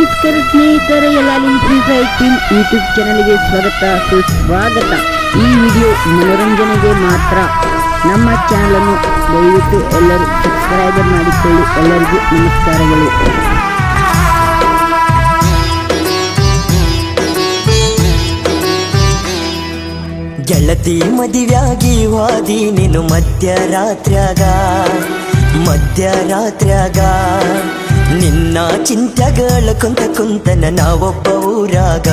ನಮಸ್ಕಾರ ಸ್ನೇಹಿತರೆ, ಎಲ್ಲ ನಿಮ್ಮ ಫ್ರೀ ಫೈರ್ ಟೀಮ್ ಯೂಟ್ಯೂಬ್ ಚಾನಲ್ಗೆ ಸ್ವಾಗತ ಸುಸ್ವಾಗತ. ಈ ವಿಡಿಯೋ ಮನೋರಂಜನೆಗೆ ಮಾತ್ರ. ನಮ್ಮ ಚಾನಲನ್ನು ದಯವಿಟ್ಟು ಎಲ್ಲರೂ ಸಬ್ಸ್ಕ್ರೈಬರ್ ಮಾಡಿಕೊಳ್ಳಿ. ಎಲ್ಲರಿಗೂ ನಮಸ್ಕಾರಗಳು. ಗೆಳತಿ ಮದುವ್ಯಾಗಿ ವಾದಿ ನೀನು ಮಧ್ಯರಾತ್ರ್ಯಾಗ ನಿನ್ನ ಚಿಂತೆಗಳ ಕುಂತನ ನಾವೊಬ್ಬ ಊರಾಗ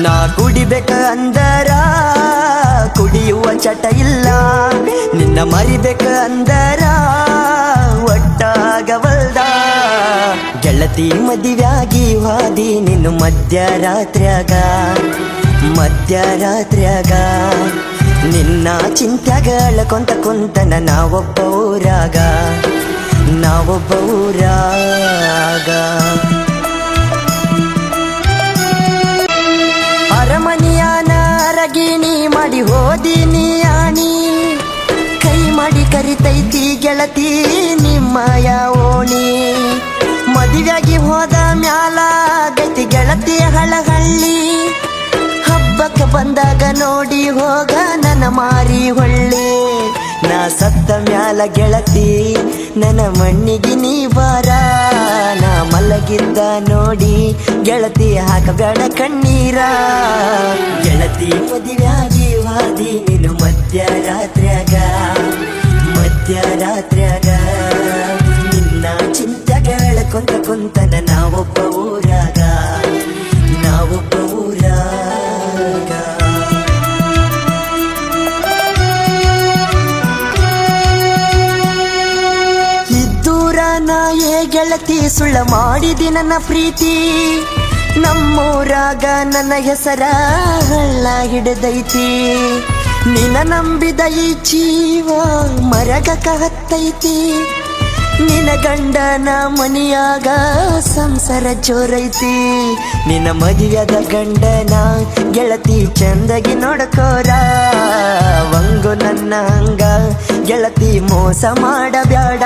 ನಾ ಕುಡಿಬೇಕ ಅಂದರ ಕುಡಿಯುವ ಚಟ ಇಲ್ಲ, ನಿನ್ನ ಮರಿಬೇಕ ಅಂದರ ಒಟ್ಟಾಗವಲ್ದ. ಗೆಳತಿ ಮದುವ್ಯಾಗಿ ವಾದಿ ನೀನು ಮಧ್ಯರಾತ್ರ್ಯಾಗ ನಿನ್ನ ಚಿಂತೆಗಳ ಕುಂತನ ನಾವೊಬ್ಬ ಊರಾಗ ಅರಮನಿಯಾನ ಅರಗಿಣಿ ಮಾಡಿ ಹೋದಿನಿ ಆಣಿ, ಕೈ ಮಾಡಿ ಕರಿತೈತಿ ಗೆಳತಿ ನಿಮ್ಮಯ ಓಣಿ. ಮದುವೆಯಾಗಿ ಹೋದ ಮ್ಯಾಲ ಗೈತಿ ಗೆಳತಿ ಹಳಹಳ್ಳಿ, ಹಬ್ಬಕ್ಕೆ ಬಂದಾಗ ನೋಡಿ ಹೋಗ ನನ್ನ ಮಾರಿ ಹೊಳ್ಳಿ. ನಾ ಸತ್ತ ಮ್ಯಾಲ ಗೆಳತಿ ನನ್ನ ಮಣ್ಣಿಗೆ ನೀ ಬಾರ, ನಾ ಮಲಗಿದ್ದ ನೋಡಿ ಗೆಳತಿ ಹಾಕಬೇಡ ಕಣ್ಣೀರ. ಗೆಳತಿ ಮದುವ್ಯಾಗಿ ವಾದಿ ನೀನು ಮಧ್ಯರಾತ್ರ್ಯಾಗ ನಿನ್ನ ಚಿಂತೆಗಳ ಕುಂತನ ನಾವೊಬ್ಬ ಊರಾಗ ಇದ್ದೂರ ನಾ ಗೆಳತಿ ಸುಳ್ಳ ಮಾಡಿದಿ ನನ್ನ ಪ್ರೀತಿ, ನಮ್ಮೂರಾಗ ನನ್ನ ಹೆಸರ ಹಳ್ಳ ಹಿಡಿದೈತಿ. ನಿನ್ನ ನಂಬಿದ ಈ ಜೀವ ಮರಗಕ ಹತ್ತೈತಿ, ನಿನ್ನ ಗಂಡನ ಮನಿಯಾಗ ಸಂಸಾರ ಜೋರೈತಿ. ನಿನ್ನ ಮದುವೆದ ಗಂಡನ ಗೆಳತಿ ಚಂದಗಿ ನೋಡ್ಕೋರ, ವಂಗು ನನ್ನ ಹಂಗ ಗೆಳತಿ ಮೋಸ ಮಾಡಬ್ಯಾಡ.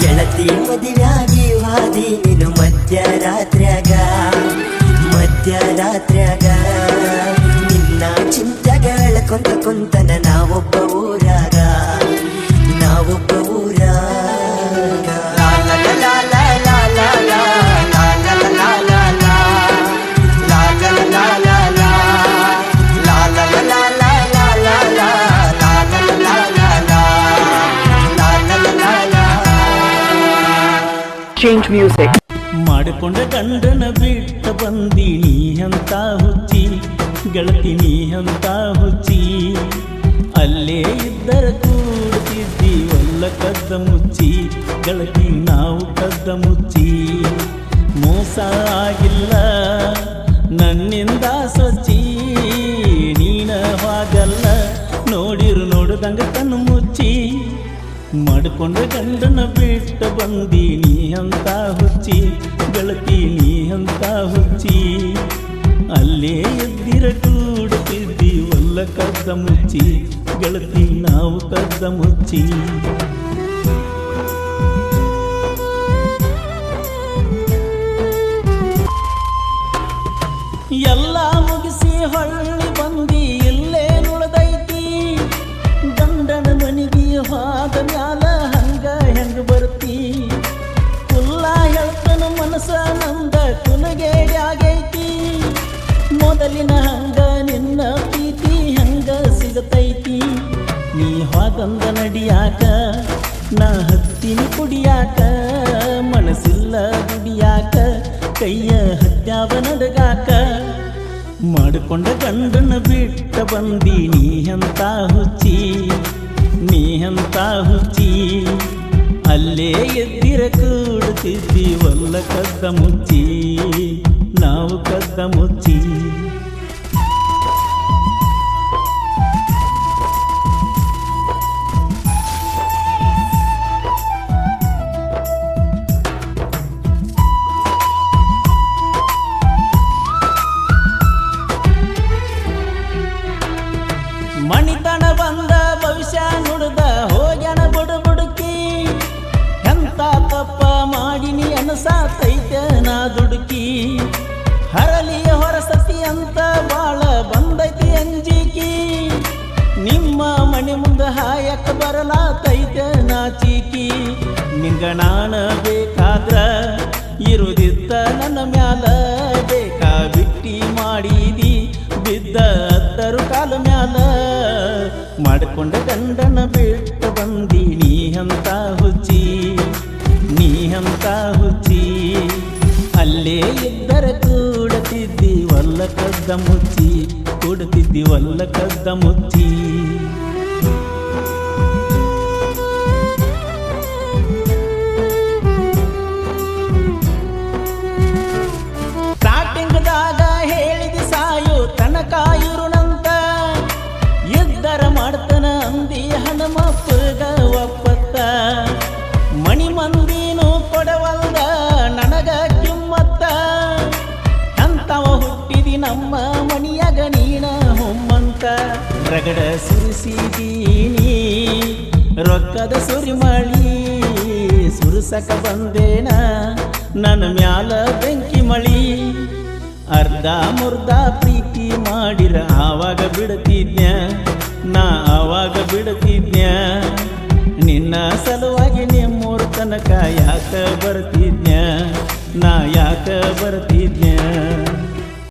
ಗೆಳತಿ ಮದುವ್ಯಾಗಿ ವಾದಿ ನೀನು ಮಧ್ಯರಾತ್ರ್ಯಾಗ ನಿನ್ನ ಚಿಂತೆಗಳ ಕುಂತನ ನಾವೊಬ್ಬ ಊರಾಗ Change music. ಮಾಡಿಕೊಂಡ ಗಂಡನ ಬಿಟ್ಟ ಬಂದಿ ನೀ ಅಂತ ಹುಚ್ಚಿ, ಗೆಳತಿ ನೀ ಅಂತ ಹುಚ್ಚಿ. ಅಲ್ಲೇ ಇದ್ದರ ಕೂಡ್ತಿದ್ದಿ ಒಲ್ಲ ಕದ್ದ ಮುಚ್ಚಿ, ಗೆಳತಿ ನಾವು ಕದ್ದ ಮುಚ್ಚಿ. ಮೋಸ ಆಗಿಲ್ಲ ನನ್ನಿಂದ ಸೊಚ್ಚಿ, ನೀನ ಹಾಗಲ್ಲ ನೋಡ್ದಂಗ ಕಣ್ಣು ಮುಚ್ಚಿ. ಮಾಡಿಕೊಂಡ ಗಂಡನ ಬಿಟ್ಟ ಬಂದಿ ನೀ ಅಂತ ಹುಚ್ಚಿ, ಗೆಳತಿ ನೀ ಅಂತ ಹುಚ್ಚಿ. ಅಲ್ಲೇ ಎದ್ದಿರ ಕೂಡುತ್ತಿದ್ದಿ ಒಲ್ಲ ಕದ್ದ ಮುಚ್ಚಿ, ಗೆಳತಿ ನಾವು ಕದ್ದ ಮುಚ್ಚಿ. ಎಲ್ಲ ಮುಗಿಸಿ ಹೊಳ್ಳಿ ಬಂದಿ ಇಲ್ಲೇ ನುಳದೈತಿ, ಗಂಡನ ಮನಿಗೆ ಹೋದ ಮ್ಯಾಲ ಹಂಗ ಹೆಂಗ ಬರ್ತಿ. ಕುಲ್ಲ ಹೇಳ್ತನ ಮನಸ ನಂದ ಕುನಗೇಡಿ ಆಗೈತಿ, ಮೊದಲಿನ ಹಂಗ ನಿನ್ನ ಪ್ರೀತಿ ಹಂಗ ಸಿಗತೈತಿ. ನೀ ಹೋದಂದ ನಡಿಯಾಕ ನಾ ಹತ್ತಿನಿ ಕುಡಿಯಾಕ, ಮನಸ್ಸಿಲ್ಲ ದುಡಿಯಾಕ ಕೈಯ ಹತ್ಯಾವ ನಡಗಾಕ. ಮಾಡಿಕೊಂಡ ಗಂಡನ ಬಿಟ್ಟ ಬಂದಿ ನೀ ಅಂತ ಹುಚ್ಚಿ, ಅಲ್ಲೇ ಎದ್ದಿರ ಕೂಡುತ್ತಿದ್ದಿ ಒಲ್ಲ ಕದ್ದ ಮುಚ್ಚಿ, ನಾವು ಕದ್ದ ಮುಚ್ಚಿ. ಮಣಿತನ ಬಂದ ಭವಿಷ್ಯ ನುಡ್ದ ಹೋಗ್ಯಾನ ಬುಡುಕಿ, ಎಂತ ತಪ್ಪ ನೆನಸಾತೈತೆ ನಾ ದುಡುಕಿ ಹರಲಿ ಹೊರಸತಿ ಅಂತ ಬಾಳ ಬಂದೈತಿ ಅಂಜಿಕಿ ನಿಮ್ಮ ಮನೆ ಮುಂದೆ ಹಾಯಕ ಬರಲಾತೈತೆ ನಾಚಿಕಿ ನಿಂಗ ನಾನ ಬೇಕಾದ್ರ ಇರುದಿತ್ತ ನನ್ನ ಮ್ಯಾಲ ಬೇಕಾ ಬಿಟ್ಟಿ ಮಾಡಿದಿ ಬಿದ್ದ ಅತ್ತರು ಕಾಲ ಮ್ಯಾಲ ಮಾಡಿಕೊಂಡ ಗಂಡನ ಬಿಟ್ಟು ಬಂದಿ ನೀ ಅಂತ ಹುಚ್ಚಿ ನೀ ಅಂತ ಹುಚ್ಚಿ ಅಲ್ಲೇ ಇದ್ದರ ಕೂಡತಿದ್ದಿ ಒಲ್ಲ ಕದ್ದ ಮುಚ್ಚಿ ಕೂಡುತ್ತಿದ್ದಿ ಒಲ್ಲ ಕದ್ದ ಮುಚ್ಚಿ ಸ್ಟಾರ್ಟಿಂಗ್ದಾಗ ಹೇಳಿದಿ ಸಾಯು ತನಕ ಇರುನಂತ ಇದ್ದರ ಮಾಡ್ತನ ಅಂದಿ ಹನುಮಪ್ಪಗ ಒಪ್ಪತ್ತ ಮಣಿ ಮಂದಿನೂ ಕೊಡವಲ್ದ ನನಗ ಕಿಮ್ಮತ್ತ ಅಂತವ ಹುಟ್ಟಿದಿ ನಮ್ಮ ಮಣಿಯಾಗ ನೀನ ಹೊಮ್ಮಂತ ರಗಡ ಸುರಿಸಿದೀನಿ ರೊಕ್ಕದ ಸುರಿಮಳಿ ಸುರಿಸಕ ಬಂದೇನ ನನ್ನ ಮ್ಯಾಲ ಬೆಂಕಿ ಮಳಿ ಅರ್ಧ ಮುರ್ಧ ಪ್ರೀತಿ ಮಾಡಿರ ಆವಾಗ ಬಿಡ್ತಿದ್ನ್ಯ ನಾ ಆವಾಗ ಬಿಡ್ತಿದ್ನ್ಯ ನಿನ್ನ ಸಲುವಾಗಿ ನಿಮ್ಮೂರ ತನಕ ಯಾಕ ಬರ್ತಿದ್ನ್ಯ ನಾ ಯಾಕ ಬರ್ತಿದ್ನ್ಯ